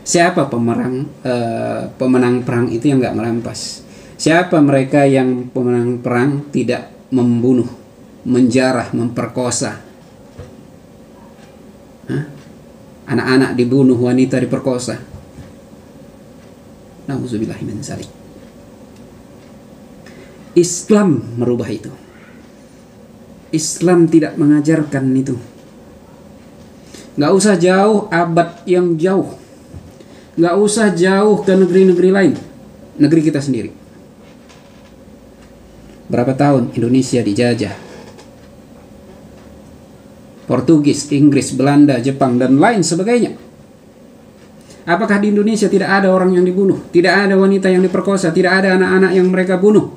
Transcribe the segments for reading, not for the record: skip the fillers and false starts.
Siapa pemenang perang itu yang nggak merampas? Siapa mereka yang pemenang perang tidak membunuh, menjarah, memperkosa? Anak-anak dibunuh, wanita diperkosa. Nauzubillahi min dzalik. Islam merubah itu. Islam tidak mengajarkan itu. Nggak usah jauh, abad yang jauh. Nggak usah jauh ke negeri-negeri lain. Negeri kita sendiri. Berapa tahun Indonesia dijajah? Portugis, Inggris, Belanda, Jepang, dan lain sebagainya. Apakah di Indonesia tidak ada orang yang dibunuh? Tidak ada wanita yang diperkosa? Tidak ada anak-anak yang mereka bunuh?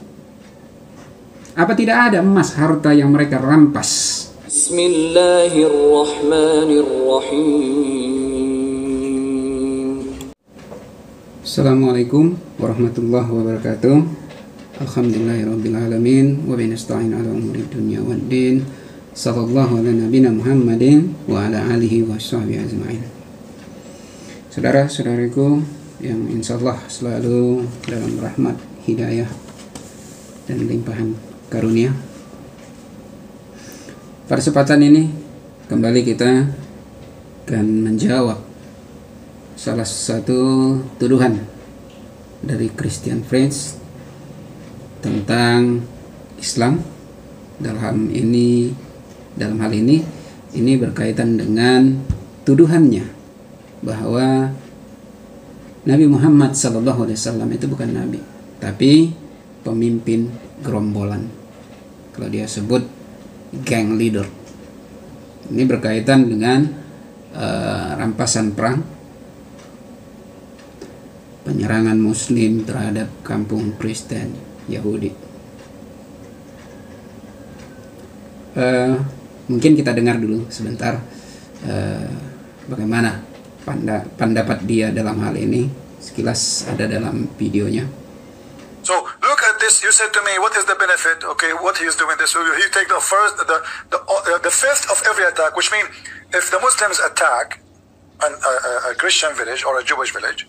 Apa tidak ada emas harta yang mereka rampas? Bismillahirrahmanirrahim. Assalamualaikum warahmatullahi wabarakatuh. Alhamdulillahirrabbilalamin. Wa binasta'in ala umuri dunya waddin. Sallallahu ala nabina Muhammadin wa ala alihi wa sahbihi ajma'in. Saudara-saudariku yang insyaallah selalu dalam rahmat, hidayah, dan limpahan karunia. Pada kesempatan ini kembali kita akan menjawab salah satu tuduhan dari Christian Friends tentang Islam. Dalam hal ini berkaitan dengan tuduhannya bahwa Nabi Muhammad SAW itu bukan nabi, tapi pemimpin gerombolan. Kalau dia sebut gang leader. Ini berkaitan dengan rampasan perang, penyerangan Muslim terhadap kampung Kristen Yahudi. Mungkin kita dengar dulu sebentar bagaimana pendapat dia dalam hal ini. Sekilas ada dalam videonya. So look at this. You said to me, "What is the benefit?" Okay, what he is doing this. So he take the fifth of every attack, which means if the Muslims attack a Christian village or a Jewish village,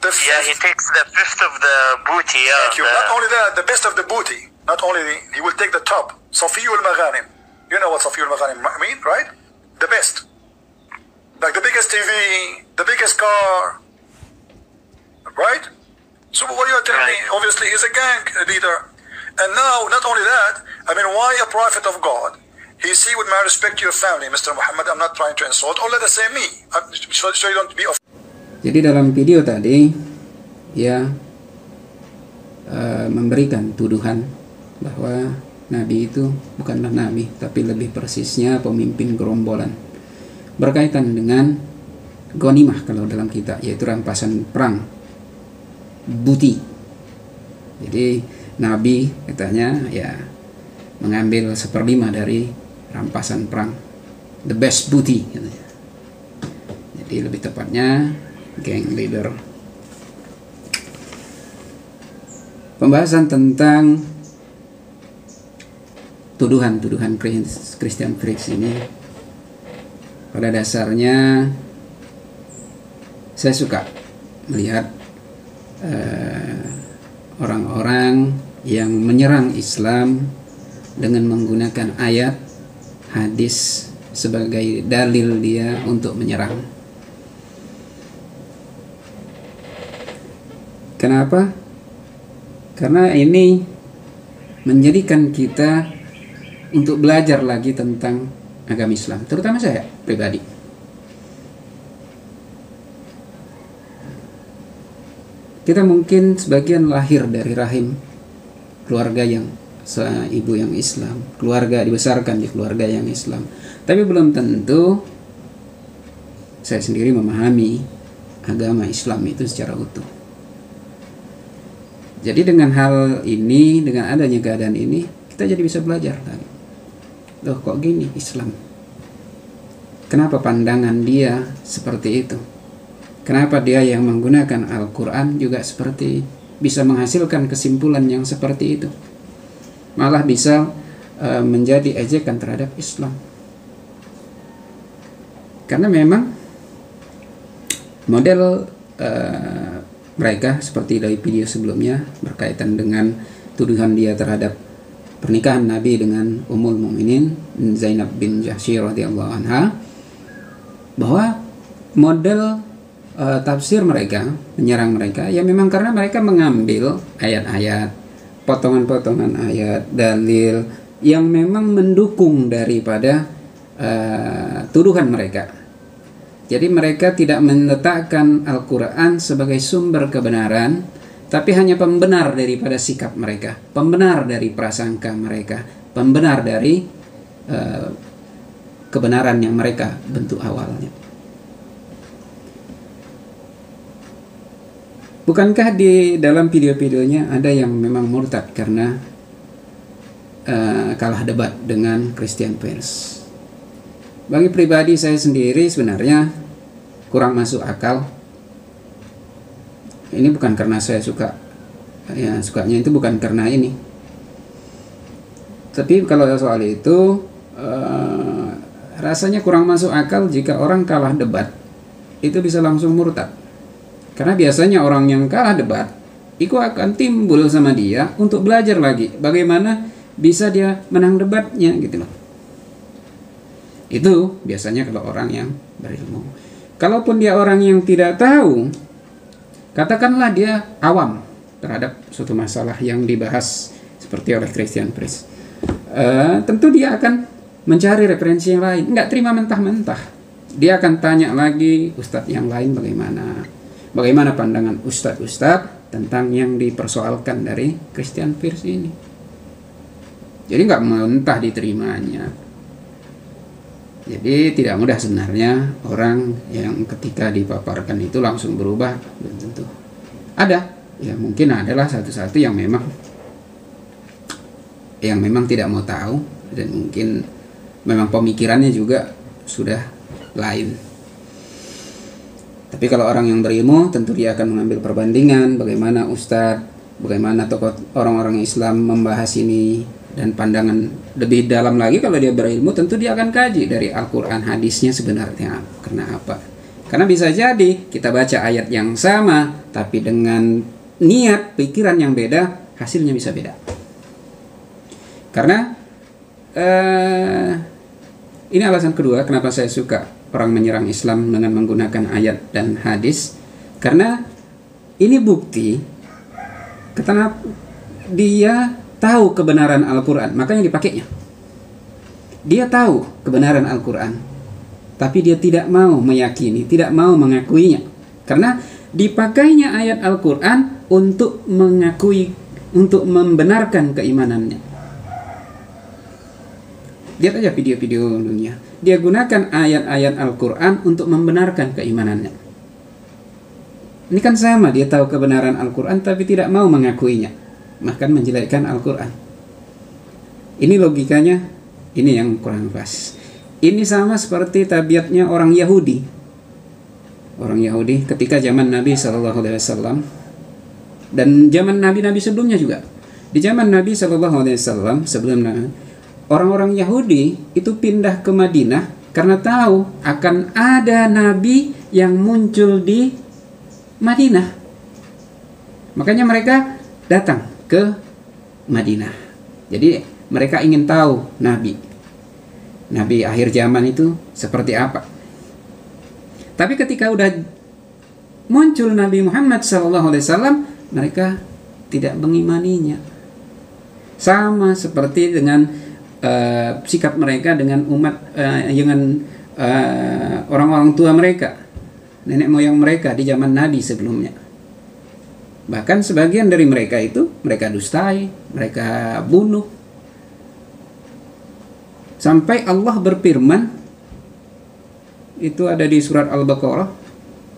he takes the fifth of the booty. Not only that, the best of the booty. Not only he will take the top. Safiyul Maghanim. You know what Safiyul Maghanim mean, right? The best. Like the biggest TV, the biggest car, right? So what you are telling me, obviously he's a gang leader. And now, not only that, I mean, why a prophet of God? He see with my respect to your family, Mr. Muhammad, I'm not trying to insult, or let us say me, so you don't be offended. Jadi dalam video tadi, ya memberikan tuduhan bahwa Nabi itu bukanlah Nabi, tapi lebih persisnya pemimpin gerombolan. Berkaitan dengan ghanimah kalau dalam kita, yaitu rampasan perang, booty. Jadi Nabi katanya ya mengambil 1/5 dari rampasan perang, the best booty katanya. Jadi lebih tepatnya gang leader. Pembahasan tentang tuduhan Christian Friends ini pada dasarnya saya suka melihat orang-orang yang menyerang Islam dengan menggunakan ayat, hadis sebagai dalil dia untuk menyerang. Kenapa? Karena ini menjadikan kita untuk belajar lagi tentang agama Islam, terutama saya pribadi. Kita mungkin sebagian lahir dari rahim keluarga yang ibu yang Islam, keluarga dibesarkan di keluarga yang Islam, tapi belum tentu saya sendiri memahami agama Islam itu secara utuh. Jadi dengan hal ini, dengan adanya keadaan ini, kita jadi bisa belajar lagi. Loh, kok gini Islam? Kenapa pandangan dia seperti itu? Kenapa dia yang menggunakan Al-Quran juga seperti bisa menghasilkan kesimpulan yang seperti itu? Malah bisa menjadi ejekan terhadap Islam. Karena memang model mereka seperti dari video sebelumnya berkaitan dengan tuduhan dia terhadap pernikahan Nabi dengan Ummul Mukminin Zainab bin Jahsy radhiyallahu anha, bahwa model tafsir mereka menyerang mereka ya memang karena mereka mengambil ayat-ayat, potongan-potongan ayat, dalil yang memang mendukung daripada tuduhan mereka. Jadi mereka tidak meletakkan Al-Quran sebagai sumber kebenaran, tapi hanya pembenar daripada sikap mereka, pembenar dari prasangka mereka, pembenar dari kebenaran yang mereka bentuk awalnya. Bukankah di dalam video-videonya ada yang memang murtad karena kalah debat dengan Christian Prince? Bagi pribadi saya sendiri sebenarnya kurang masuk akal. Ini bukan karena saya suka, ya sukanya itu bukan karena ini. Tapi kalau soal itu rasanya kurang masuk akal jika orang kalah debat itu bisa langsung murtad. Karena biasanya orang yang kalah debat itu akan timbul sama dia untuk belajar lagi bagaimana bisa dia menang debatnya gitu loh. Itu biasanya kalau orang yang berilmu. Kalaupun dia orang yang tidak tahu, katakanlah dia awam terhadap suatu masalah yang dibahas seperti oleh Christian Prince, tentu dia akan mencari referensi yang lain, nggak terima mentah-mentah. Dia akan tanya lagi ustadz yang lain bagaimana pandangan ustadz tentang yang dipersoalkan dari Christian Prince ini. Jadi nggak mentah diterimanya. Jadi tidak mudah sebenarnya orang yang ketika dipaparkan itu langsung berubah, belum tentu. Ada, ya mungkin adalah satu-satu yang memang tidak mau tahu dan mungkin memang pemikirannya juga sudah lain. Tapi kalau orang yang berilmu tentu dia akan mengambil perbandingan bagaimana ustadz, bagaimana tokoh orang-orang Islam membahas ini, dan pandangan lebih dalam lagi kalau dia berilmu tentu dia akan kaji dari Al-Quran hadisnya sebenarnya karena apa. Karena bisa jadi kita baca ayat yang sama tapi dengan niat pikiran yang beda, hasilnya bisa beda. Karena ini alasan kedua kenapa saya suka orang menyerang Islam dengan menggunakan ayat dan hadis, karena ini bukti karena dia tahu kebenaran Al-Quran, makanya dipakainya. Dia tahu kebenaran Al-Quran, tapi dia tidak mau meyakini, tidak mau mengakuinya. Karena dipakainya ayat Al-Quran untuk mengakui, untuk membenarkan keimanannya. Lihat aja video-video dunia. Dia gunakan ayat-ayat Al-Quran untuk membenarkan keimanannya. Ini kan sama, dia tahu kebenaran Al-Quran tapi tidak mau mengakuinya, bahkan menjelekkan Al-Quran. Ini logikanya, ini yang kurang pas. Ini sama seperti tabiatnya orang Yahudi. Orang Yahudi ketika zaman Nabi SAW dan zaman Nabi-Nabi sebelumnya juga. Di zaman Nabi SAW sebelumnya, orang-orang Yahudi itu pindah ke Madinah karena tahu akan ada Nabi yang muncul di Madinah. Makanya mereka datang ke Madinah. Jadi mereka ingin tahu Nabi akhir zaman itu seperti apa. Tapi ketika udah muncul Nabi Muhammad SAW, mereka tidak mengimaninya. Sama seperti dengan sikap mereka dengan umat, dengan orang-orang tua mereka, nenek moyang mereka di zaman Nabi sebelumnya. Bahkan sebagian dari mereka itu mereka dustai, mereka bunuh. Sampai Allah berfirman, itu ada di surat Al-Baqarah,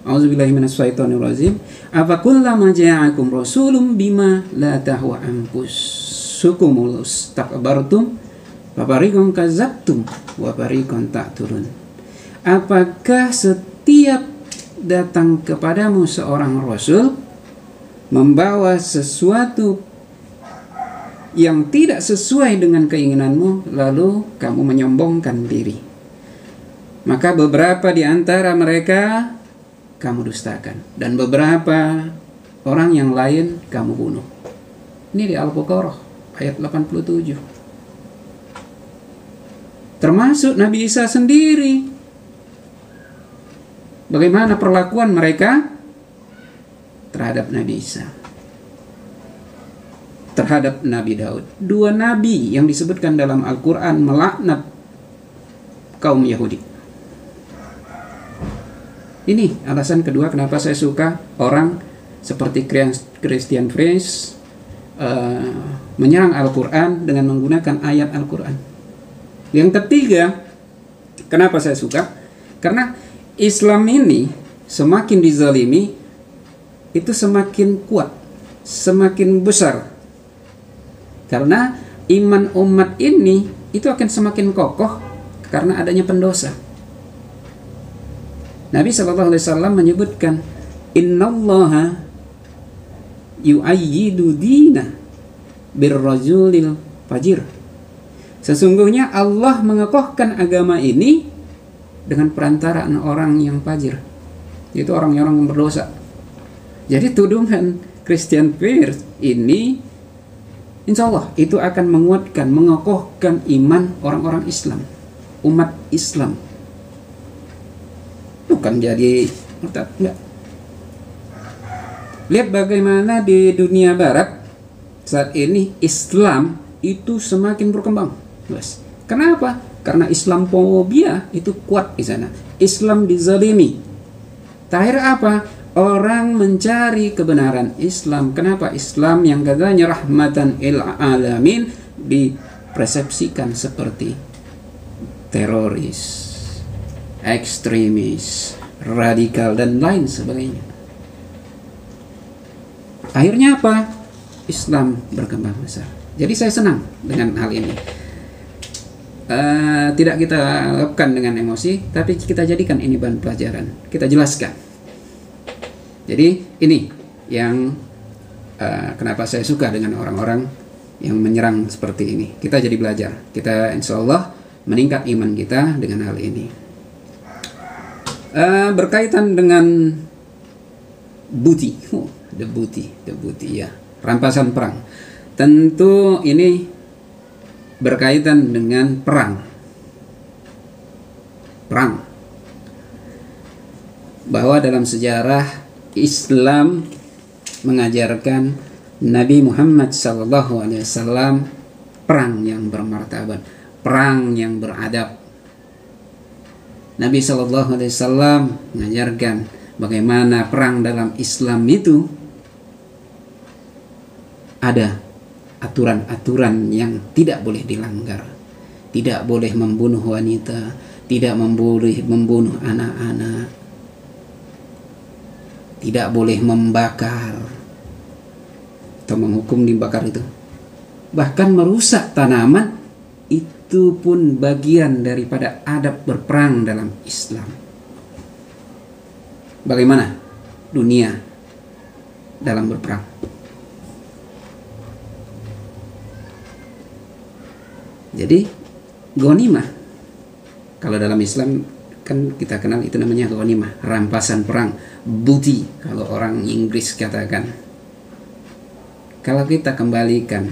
A'udzubillahi minasyaitonirrajim, afa kullama ja'akum rasulun bima la tahwa anfusukum istakbartum wa fariqan kadzabtum wa fariqan ta'turun. Apakah setiap datang kepadamu seorang rasul membawa sesuatu yang tidak sesuai dengan keinginanmu, lalu kamu menyombongkan diri? Maka beberapa di antara mereka kamu dustakan, dan beberapa orang yang lain kamu bunuh. Ini di Al-Baqarah ayat 87. Termasuk Nabi Isa sendiri. Bagaimana perlakuan mereka terhadap Nabi Isa, terhadap Nabi Daud. Dua nabi yang disebutkan dalam Al-Quran melaknat kaum Yahudi. Ini alasan kedua kenapa saya suka orang seperti Christian Fresh menyerang Al-Quran dengan menggunakan ayat Al-Quran. Yang ketiga, kenapa saya suka? Karena Islam ini semakin dizalimi, itu semakin kuat, semakin besar. Karena iman umat ini itu akan semakin kokoh karena adanya pendosa. Nabi SAW menyebutkan, Innallaha yu'ayyidu dina birrajulil fajir. Sesungguhnya Allah mengekohkan agama ini dengan perantaraan orang yang fajir, yaitu orang-orang yang berdosa. Jadi tuduhan Christian Pierce ini insya Allah itu akan menguatkan, mengokohkan iman orang-orang Islam, umat Islam. Bukan jadi murtad, enggak. Lihat bagaimana di dunia barat saat ini Islam itu semakin berkembang. Kenapa? Karena Islamophobia itu kuat di sana. Islam dizalimi. Terakhir apa? Orang mencari kebenaran Islam. Kenapa Islam yang katanya rahmatan lil alamin dipersepsikan seperti teroris, ekstremis, radikal, dan lain sebagainya. Akhirnya apa? Islam berkembang besar. Jadi saya senang dengan hal ini. Tidak kita lakukan dengan emosi, tapi kita jadikan ini bahan pelajaran. Kita jelaskan. Jadi ini yang kenapa saya suka dengan orang-orang yang menyerang seperti ini. Kita jadi belajar. Kita insya Allah meningkat iman kita dengan hal ini. Berkaitan dengan booty, the booty ya, rampasan perang. Tentu ini berkaitan dengan perang. Bahwa dalam sejarah Islam mengajarkan Nabi Muhammad SAW perang yang bermartabat, perang yang beradab. Nabi SAW mengajarkan bagaimana perang dalam Islam itu ada aturan-aturan yang tidak boleh dilanggar. Tidak boleh membunuh wanita, tidak boleh membunuh anak-anak, tidak boleh membakar atau menghukum dibakar itu. Bahkan merusak tanaman itu pun bagian daripada adab berperang dalam Islam. Bagaimana dunia dalam berperang? Jadi ghanimah, kalau dalam Islam kan kita kenal itu namanya ghanimah, rampasan perang, booty kalau orang Inggris katakan. Kalau kita kembalikan,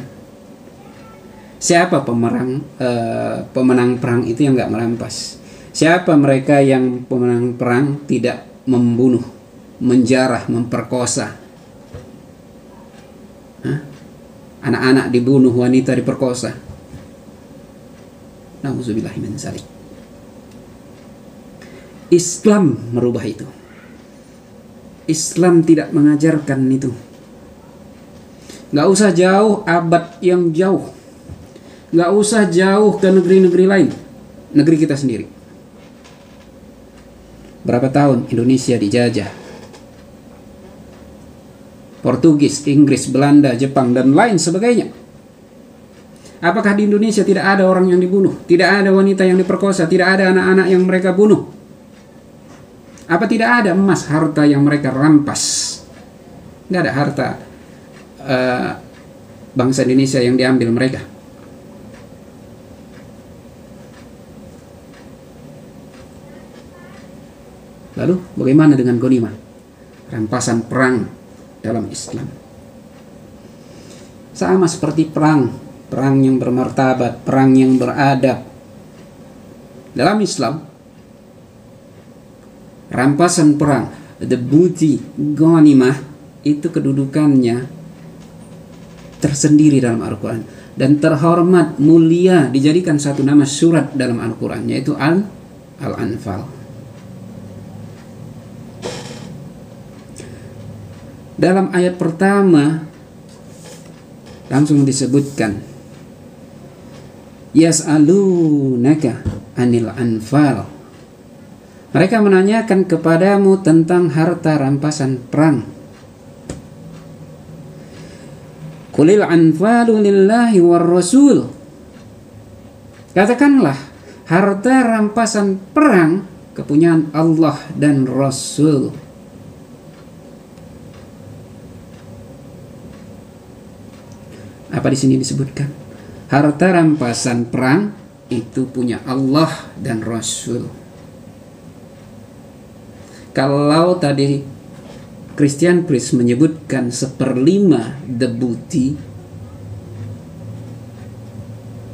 siapa pemenang perang itu yang nggak merampas? Siapa mereka yang pemenang perang tidak membunuh, menjarah, memperkosa? Anak-anak dibunuh, wanita diperkosa. Nauzubillah min dzalik. Islam merubah itu. Islam tidak mengajarkan itu. Gak usah jauh abad yang jauh. Gak usah jauh ke negeri-negeri lain. Negeri kita sendiri. Berapa tahun Indonesia dijajah? Portugis, Inggris, Belanda, Jepang, dan lain sebagainya. Apakah di Indonesia tidak ada orang yang dibunuh? Tidak ada wanita yang diperkosa? Tidak ada anak-anak yang mereka bunuh? Apa tidak ada emas, harta yang mereka rampas? Tidak ada harta bangsa Indonesia yang diambil mereka. Lalu bagaimana dengan ghanimah? Rampasan perang dalam Islam. Sama seperti perang yang bermartabat, perang yang beradab. Dalam Islam, rampasan perang, the booty, ghanimah, itu kedudukannya tersendiri dalam Al-Quran dan terhormat, mulia, dijadikan satu nama surat dalam Al-Quran, yaitu Al-Anfal. Dalam ayat pertama langsung disebutkan, yas'alunaka anil anfal. Mereka menanyakan kepadamu tentang harta rampasan perang. Qulil anfalu lillahi war rasul. Katakanlah, harta rampasan perang kepunyaan Allah dan Rasul. Apa di sini disebutkan? Harta rampasan perang itu punya Allah dan Rasul. Kalau tadi Christian Priest menyebutkan 1/5 the booty,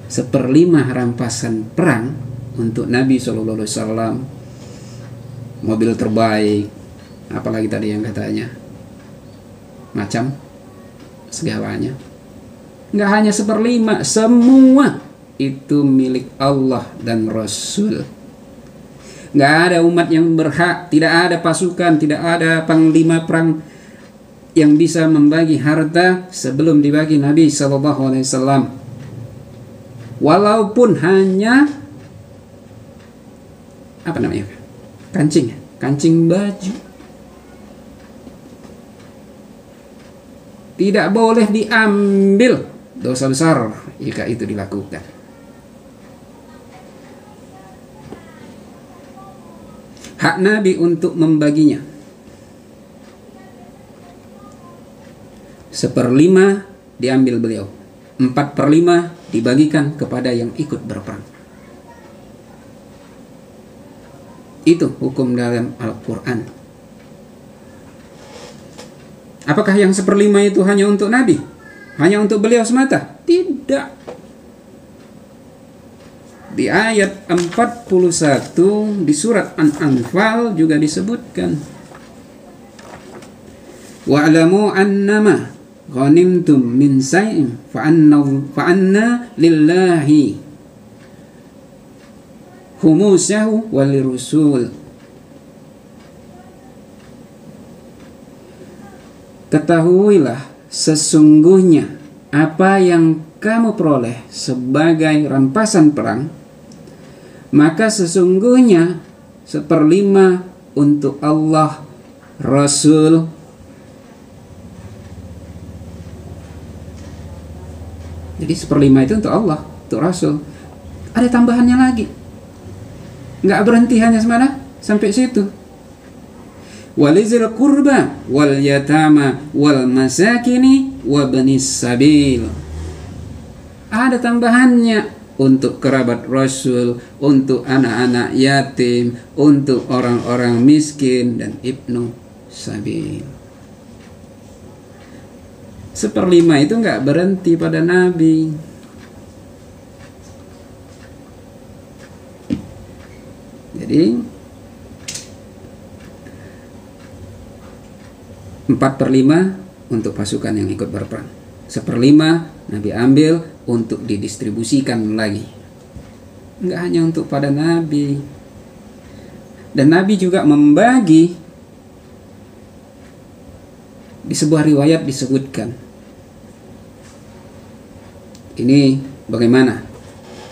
1/5 rampasan perang untuk Nabi SAW, mobil terbaik, apalagi tadi yang katanya macam segalanya. Nggak hanya 1/5, semua itu milik Allah dan Rasul. Nggak ada umat yang berhak, tidak ada pasukan, tidak ada panglima perang yang bisa membagi harta sebelum dibagi Nabi SAW. Walaupun hanya kancing baju, tidak boleh diambil, dosa besar jika itu dilakukan. Hak Nabi untuk membaginya. 1/5 diambil beliau, 4/5 dibagikan kepada yang ikut berperang. Itu hukum dalam Al-Quran. Apakah yang 1/5 itu hanya untuk Nabi? Hanya untuk beliau semata? Tidak. Di ayat 41 di surat An-Anfal juga disebutkan, wa'lamu annama ghanimtum min shay'in fa anna lillahi khumusahu wa lirrasul. Ketahuilah sesungguhnya apa yang kamu peroleh sebagai rampasan perang, maka sesungguhnya 1/5 untuk Allah, Rasul, jadi 1/5 itu untuk Allah, untuk Rasul. Ada tambahannya lagi, nggak berhenti hanya sampai situ. Walizil qurba wal yatama wal masakini wa banis sabil. Ada tambahannya untuk kerabat Rasul, untuk anak-anak yatim, untuk orang-orang miskin dan ibnu sabil. 1/5 itu nggak berhenti pada Nabi. Jadi 4/5 untuk pasukan yang ikut berperang. 1/5 Nabi ambil untuk didistribusikan lagi. Enggak hanya untuk pada Nabi. Dan Nabi juga membagi. Di sebuah riwayat disebutkan, ini bagaimana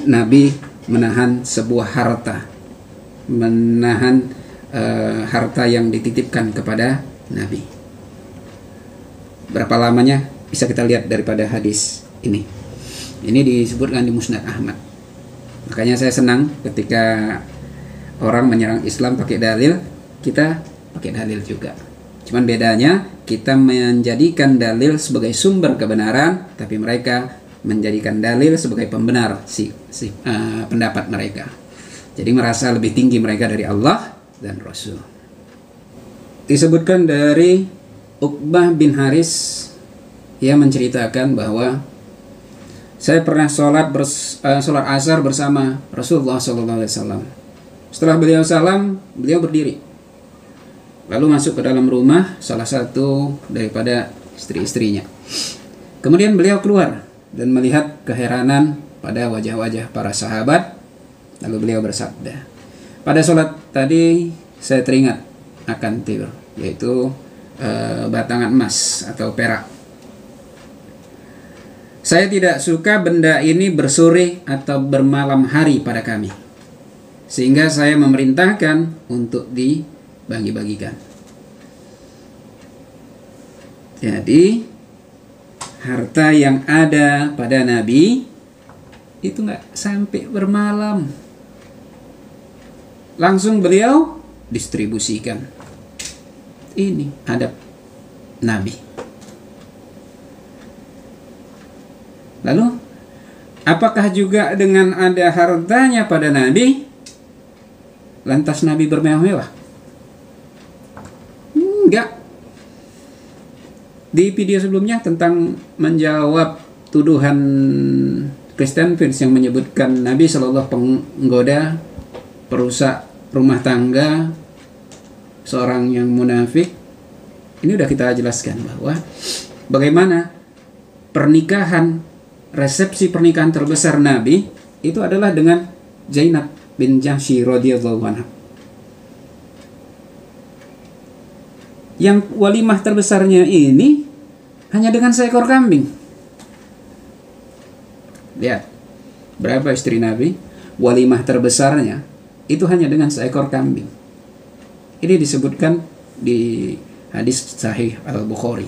Nabi menahan sebuah harta, menahan harta yang dititipkan kepada Nabi. Berapa lamanya bisa kita lihat daripada hadis ini. Ini disebutkan di Musnad Ahmad. Makanya saya senang ketika orang menyerang Islam pakai dalil, kita pakai dalil juga. Cuman bedanya kita menjadikan dalil sebagai sumber kebenaran, tapi mereka menjadikan dalil sebagai pembenar pendapat mereka. Jadi merasa lebih tinggi mereka dari Allah dan Rasul. Disebutkan dari Uqbah bin Haris, ia menceritakan bahwa saya pernah sholat asar bersama Rasulullah SAW. Setelah beliau salam, beliau berdiri, lalu masuk ke dalam rumah salah satu daripada istri-istrinya. Kemudian beliau keluar dan melihat keheranan pada wajah-wajah para sahabat. Lalu beliau bersabda, pada sholat tadi saya teringat akan tibr, yaitu batangan emas atau perak. Saya tidak suka benda ini bersore atau bermalam hari pada kami, sehingga saya memerintahkan untuk dibagi-bagikan. Jadi harta yang ada pada Nabi itu nggak sampai bermalam, langsung beliau distribusikan. Ini adab Nabi. Lalu, apakah juga dengan ada hartanya pada Nabi, lantas Nabi bermewah-mewah? Enggak. Di video sebelumnya tentang menjawab tuduhan Christian Prince yang menyebutkan Nabi Shallallahu penggoda, perusak rumah tangga, seorang yang munafik. Ini udah kita jelaskan bahwa bagaimana pernikahan, resepsi pernikahan terbesar Nabi itu adalah dengan Zainab bin Jahsy radhiyallahu anha. Yang walimah terbesarnya ini hanya dengan seekor kambing. Lihat, berapa istri Nabi? Walimah terbesarnya itu hanya dengan seekor kambing. Ini disebutkan di hadis Sahih Al-Bukhari.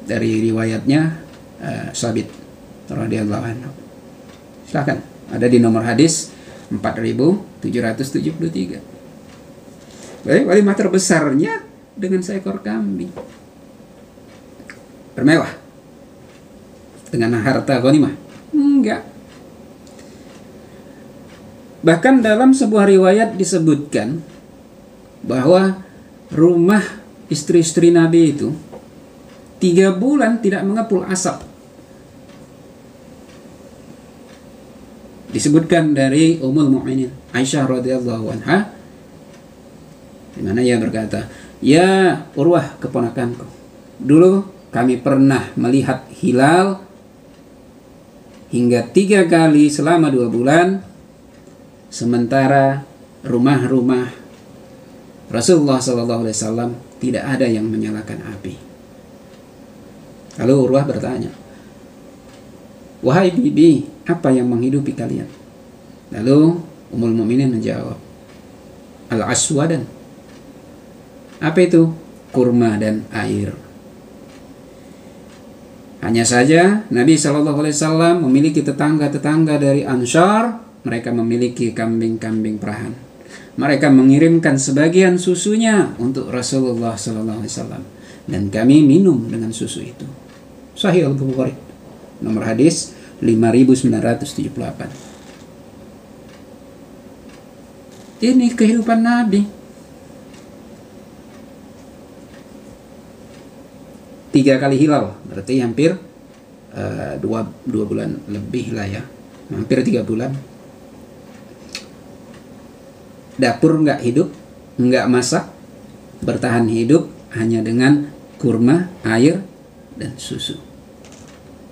Dari riwayatnya Sabit radhiyallahu anhu. Silakan, ada di nomor hadis 4773. Baik, walimah terbesarnya dengan seekor kambing. Bermewah dengan harta ghanimah? Enggak. Bahkan dalam sebuah riwayat disebutkan bahwa rumah istri-istri Nabi itu 3 bulan tidak mengepul asap. Disebutkan dari Ummul Mukminin Aisyah radhiyallahu anha, di mana ia berkata, "Ya Urwah keponakanku, dulu kami pernah melihat hilal hingga 3 kali selama 2 bulan, sementara rumah-rumah Rasulullah SAW tidak ada yang menyalakan api." Lalu Urwah bertanya, "Wahai bibi, apa yang menghidupi kalian?" Lalu Ummul Mukminin menjawab, "Al-aswadan." Apa itu? Kurma dan air. Hanya saja Nabi SAW memiliki tetangga-tetangga dari Ansar. Mereka memiliki kambing-kambing perahan. Mereka mengirimkan sebagian susunya untuk Rasulullah SAW, dan kami minum dengan susu itu. Sahih Al-Bukhari, nomor hadis 5978. Ini kehidupan Nabi. 3 kali hilal, berarti hampir 2 bulan lebih lah ya, hampir 3 bulan. Dapur nggak hidup, nggak masak, bertahan hidup hanya dengan kurma, air, dan susu.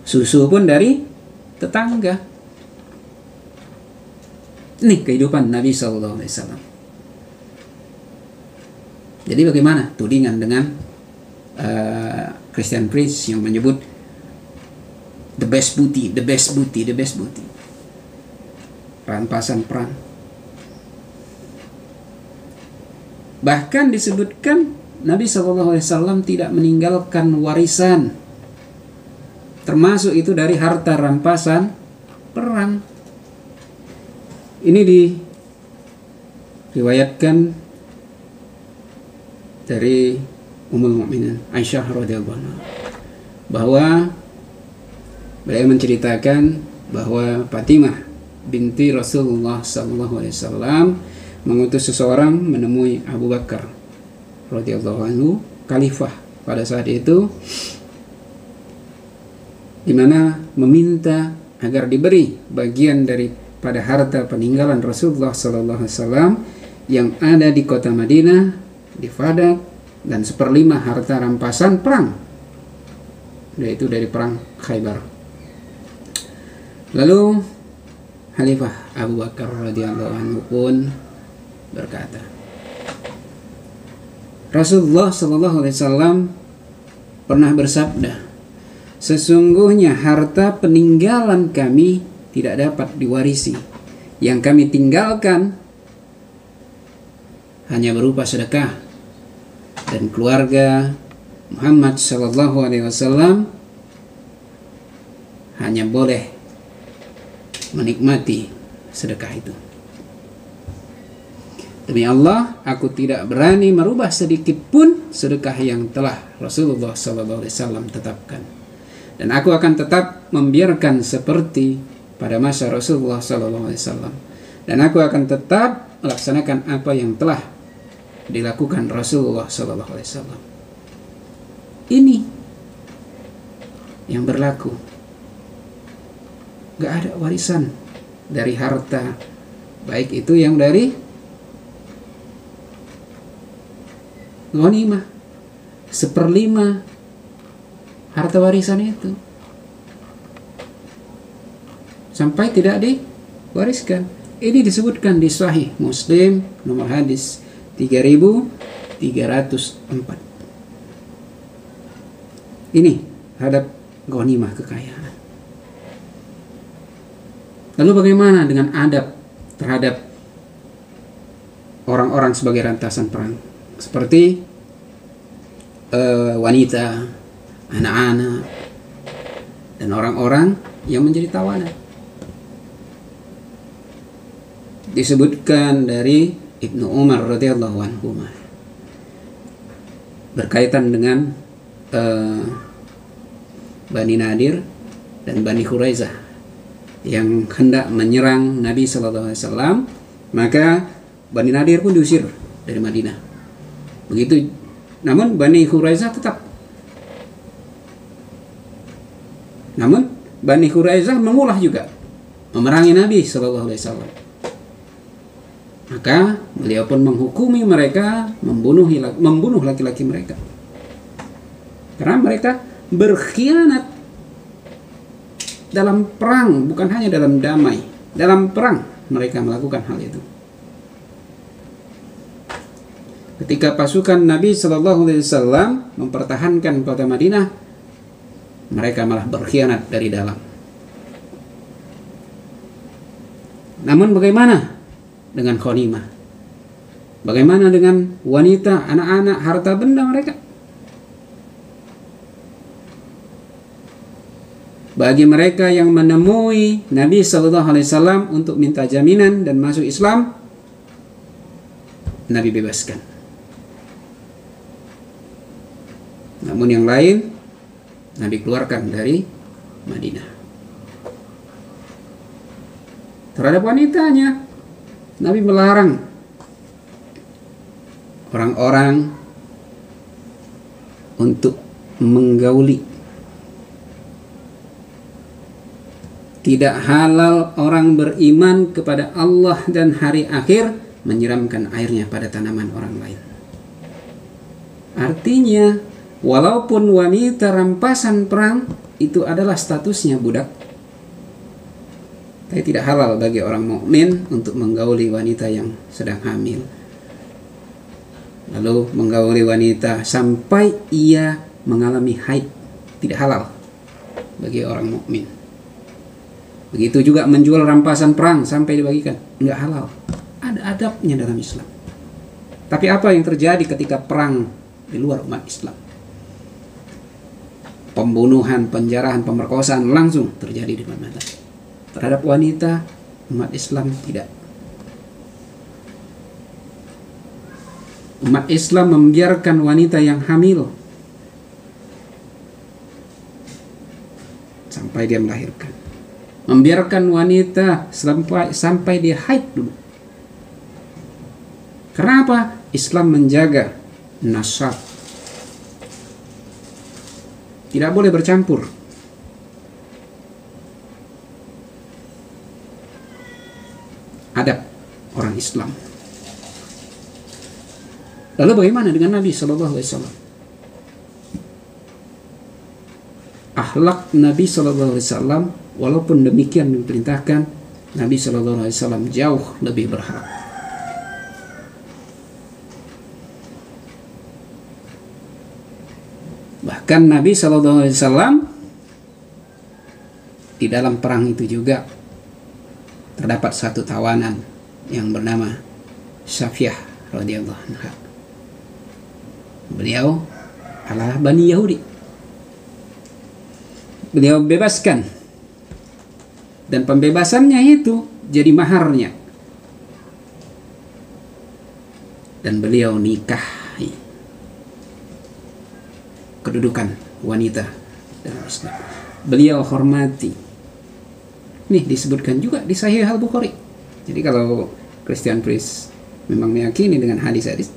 Susu pun dari tetangga. Ini kehidupan Nabi SAW. Jadi bagaimana tudingan dengan Christian Prince yang menyebut the best booty, the best booty, the best booty, rampasan perang. Bahkan disebutkan Nabi SAW tidak meninggalkan warisan, termasuk itu dari harta rampasan perang. Ini diriwayatkan dari Ummul Mukminin Aisyah radhiyallahu anha bahwa beliau menceritakan bahwa Fatimah binti Rasulullah SAW mengutus seseorang menemui Abu Bakar radhiyallahu anhu, khalifah pada saat itu, di mana meminta agar diberi bagian daripada harta peninggalan Rasulullah sallallahu alaihi wasallam yang ada di kota Madinah, di Fadak, dan 1/5 harta rampasan perang, yaitu dari perang Khaybar. Lalu Khalifah Abu Bakar radhiyallahu anhu pun berkata, Rasulullah sallallahu alaihi wasallam pernah bersabda, sesungguhnya harta peninggalan kami tidak dapat diwarisi. Yang kami tinggalkan hanya berupa sedekah, dan keluarga Muhammad sallallahu alaihi wasallam hanya boleh menikmati sedekah itu. Demi Allah, aku tidak berani merubah sedikit pun sedekah yang telah Rasulullah sallallahu alaihi wasallam tetapkan. Dan aku akan tetap membiarkan seperti pada masa Rasulullah sallallahu alaihi wasallam. Dan aku akan tetap melaksanakan apa yang telah dilakukan Rasulullah sallallahu alaihi wasallam. Ini yang berlaku. Gak ada warisan dari harta, baik itu yang dari ghanimah, 1/5 harta warisan itu sampai tidak diwariskan. Ini disebutkan di Sahih Muslim nomor hadis 3304. Ini terhadap ghanimah, kekayaan. Lalu bagaimana dengan adab terhadap orang-orang sebagai rantasan perang, seperti wanita, anak-anak, dan orang-orang yang menjadi tawanan? Disebutkan dari Ibnu Umar radhiyallahu anhu berkaitan dengan Bani Nadir dan Bani Khuraizah yang hendak menyerang Nabi sallallahu alaihi wasallam, maka Bani Nadir pun diusir dari Madinah. Begitu, namun Bani Khuraizah tetap. Namun Bani Khuraizah mengulah juga memerangi Nabi sallallahu alaihi wasallam. Maka beliau pun menghukumi mereka membunuh laki-laki mereka, karena mereka berkhianat dalam perang, bukan hanya dalam damai. Dalam perang mereka melakukan hal itu. Ketika pasukan Nabi sallallahu alaihi wasallam mempertahankan kota Madinah, mereka malah berkhianat dari dalam. Namun bagaimana dengan ghanimah? Bagaimana dengan wanita, anak-anak, harta benda mereka? Bagi mereka yang menemui Nabi sallallahu alaihi wasallam untuk minta jaminan dan masuk Islam, Nabi bebaskan. Namun yang lain Nabi keluarkan dari Madinah. Terhadap wanitanya, Nabi melarang orang-orang untuk menggauli. Tidak halal orang beriman kepada Allah dan hari akhir menyiramkan airnya pada tanaman orang lain. Artinya, walaupun wanita rampasan perang itu adalah statusnya budak, tapi tidak halal bagi orang mukmin untuk menggauli wanita yang sedang hamil. Lalu menggauli wanita sampai ia mengalami haid, tidak halal bagi orang mukmin. Begitu juga menjual rampasan perang sampai dibagikan, enggak halal. Ada adabnya dalam Islam. Tapi apa yang terjadi ketika perang di luar umat Islam? Pembunuhan, penjarahan, pemerkosaan langsung terjadi di mana-mana. Terhadap wanita, umat Islam tidak. Umat Islam membiarkan wanita yang hamil sampai dia melahirkan. Membiarkan wanita sampai dia haid dulu. Karena apa? Islam menjaga nasab. Tidak boleh bercampur. Adab orang Islam. Lalu bagaimana dengan Nabi Sallallahu Alaihi Wasallam? Akhlak Nabi Sallallahu Alaihi Wasallam, walaupun demikian diperintahkan, Nabi Sallallahu Alaihi Wasallam jauh lebih berhak. Bahkan Nabi Sallallahu Alaihi Wasallam di dalam perang itu juga terdapat satu tawanan yang bernama Safiyah radhiyallahu anha. Beliau adalah Bani Yahudi. Beliau bebaskan, dan pembebasannya itu jadi maharnya, dan beliau nikahi kedudukan wanita dalam Islam. Beliau hormati. Nih disebutkan juga di Sahih Al-Bukhari. Jadi kalau Christian Priest memang meyakini dengan hadis-hadis,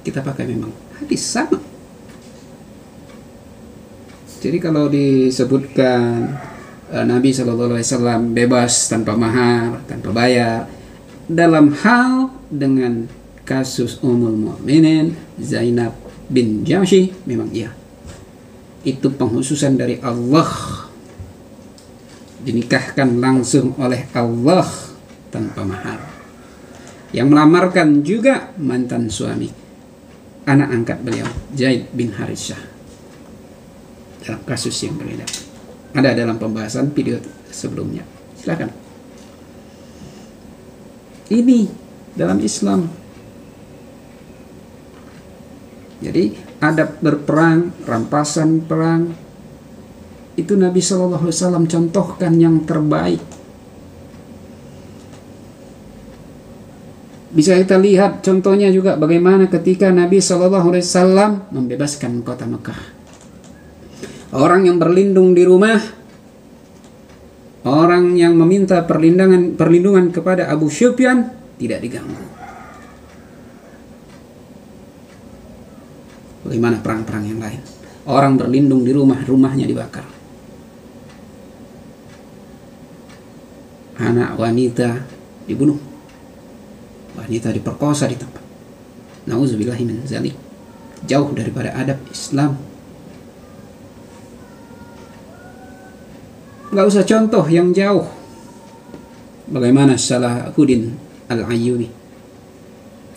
kita pakai memang hadis sama. Jadi kalau disebutkan Nabi Shallallahu Alaihi Wasallam bebas tanpa mahar, tanpa bayar, dalam hal dengan kasus Ummul Mukminin Zainab bin Jahsy, memang iya. Itu penghususan dari Allah, dinikahkan langsung oleh Allah tanpa mahar. Yang melamarkan juga mantan suami, anak angkat beliau, Zaid bin Harithah. Dalam kasus yang berbeda, ada dalam pembahasan video sebelumnya. Silakan. Ini dalam Islam. Jadi adab berperang, rampasan perang, itu Nabi Shallallahu Alaihi Wasallam contohkan yang terbaik. Bisa kita lihat contohnya juga bagaimana ketika Nabi Shallallahu Alaihi Wasallam membebaskan kota Mekah. Orang yang berlindung di rumah, orang yang meminta perlindungan kepada Abu Sufyan tidak diganggu. Bagaimana perang-perang yang lain? Orang berlindung di rumah, rumahnya dibakar. Anak wanita dibunuh. Wanita diperkosa di tempat. Nauzubillahi min dzalik. Jauh daripada adab Islam. Gak usah contoh yang jauh. Bagaimana Salahuddin Al-Ayyubi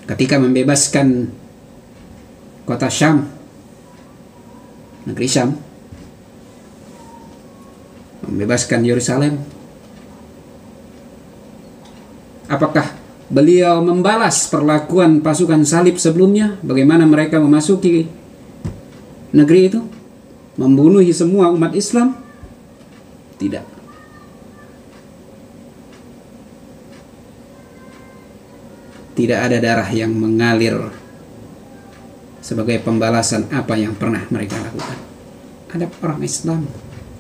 ketika membebaskan kota Syam, negeri Syam, membebaskan Yerusalem. Apakah beliau membalas perlakuan pasukan salib sebelumnya? Bagaimana mereka memasuki negeri itu, membunuh semua umat Islam? Tidak. Tidak ada darah yang mengalir sebagai pembalasan apa yang pernah mereka lakukan. Ada orang Islam,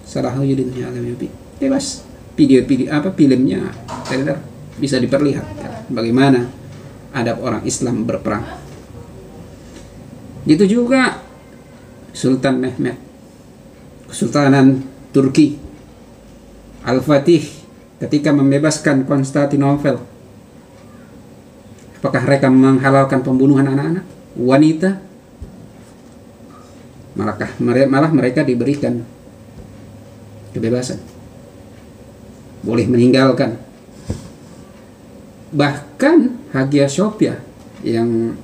Salahuddin Al-Ayyubi, bebas. Filmnya trailer bisa diperlihatkan bagaimana adab orang Islam berperang. Gitu juga Sultan Mehmed, Kesultanan Turki, Al-Fatih ketika membebaskan Konstantinopel. Apakah mereka menghalalkan pembunuhan anak-anak, wanita? Malah mereka diberikan kebebasan, boleh meninggalkan. Bahkan Hagia Sophia yang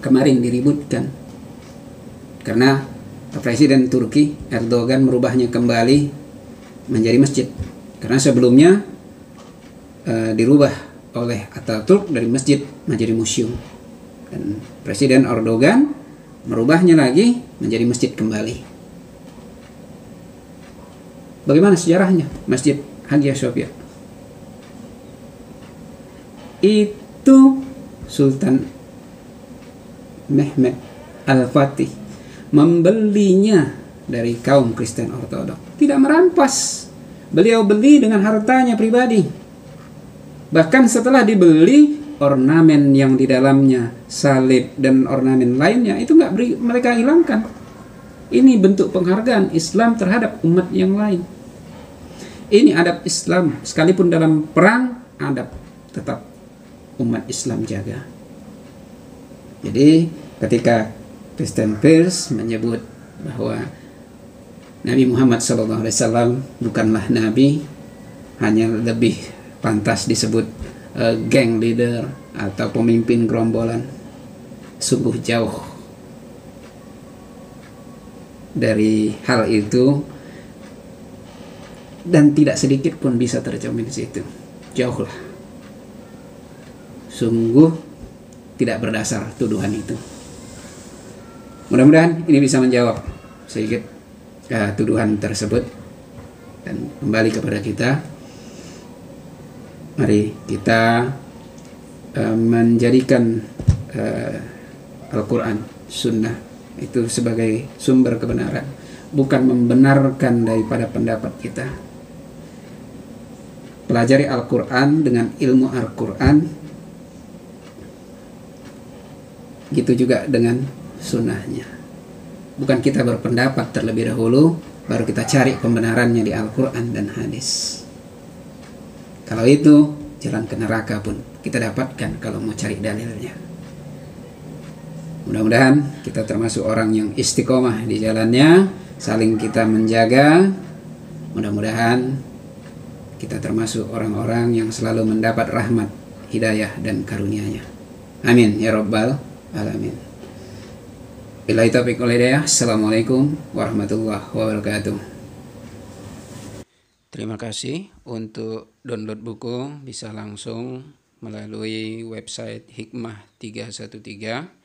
kemarin diributkan karena Presiden Turki Erdogan merubahnya kembali menjadi masjid, karena sebelumnya dirubah oleh Atatürk dari masjid menjadi museum, dan Presiden Erdogan merubahnya lagi menjadi masjid kembali. Bagaimana sejarahnya Masjid Hagia Sophia? Itu Sultan Mehmed Al-Fatih membelinya dari kaum Kristen Ortodoks. Tidak merampas. Beliau beli dengan hartanya pribadi. Bahkan setelah dibeli, ornamen yang di dalamnya salib dan ornamen lainnya itu nggak mereka hilangkan. Ini bentuk penghargaan Islam terhadap umat yang lain. Ini adab Islam, sekalipun dalam perang, adab tetap umat Islam jaga. Jadi ketika Kristen Peirce menyebut bahwa Nabi Muhammad SAW bukanlah Nabi, hanya lebih pantas disebut gang leader atau pemimpin gerombolan, sungguh jauh dari hal itu, dan tidak sedikit pun bisa tercermin di situ. Jauh lah, sungguh tidak berdasar tuduhan itu. Mudah-mudahan ini bisa menjawab sedikit tuduhan tersebut dan kembali kepada kita. Mari kita menjadikan Al-Quran, Sunnah itu sebagai sumber kebenaran, bukan membenarkan daripada pendapat kita. Pelajari Al-Quran dengan ilmu Al-Quran, gitu juga dengan sunnahnya. Bukan kita berpendapat terlebih dahulu, baru kita cari pembenarannya di Al-Quran dan hadis. Kalau itu, jalan ke neraka pun kita dapatkan kalau mau cari dalilnya. Mudah-mudahan kita termasuk orang yang istiqomah di jalannya, saling kita menjaga. Mudah-mudahan kita termasuk orang-orang yang selalu mendapat rahmat, hidayah, dan karunia-Nya. Amin ya rabbal alamin. Billahi taufiq wal hidayah. Assalamualaikum warahmatullahi wabarakatuh. Terima kasih. Untuk download buku bisa langsung melalui website Hikmah 313,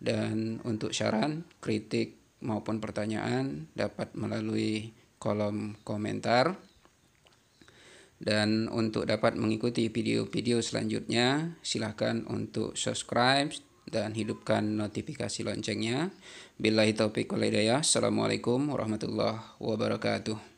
dan untuk saran, kritik maupun pertanyaan dapat melalui kolom komentar. Dan untuk dapat mengikuti video-video selanjutnya, silakan untuk subscribe dan hidupkan notifikasi loncengnya. Billahi taufiq wal hidayah. Assalamualaikum warahmatullahi wabarakatuh.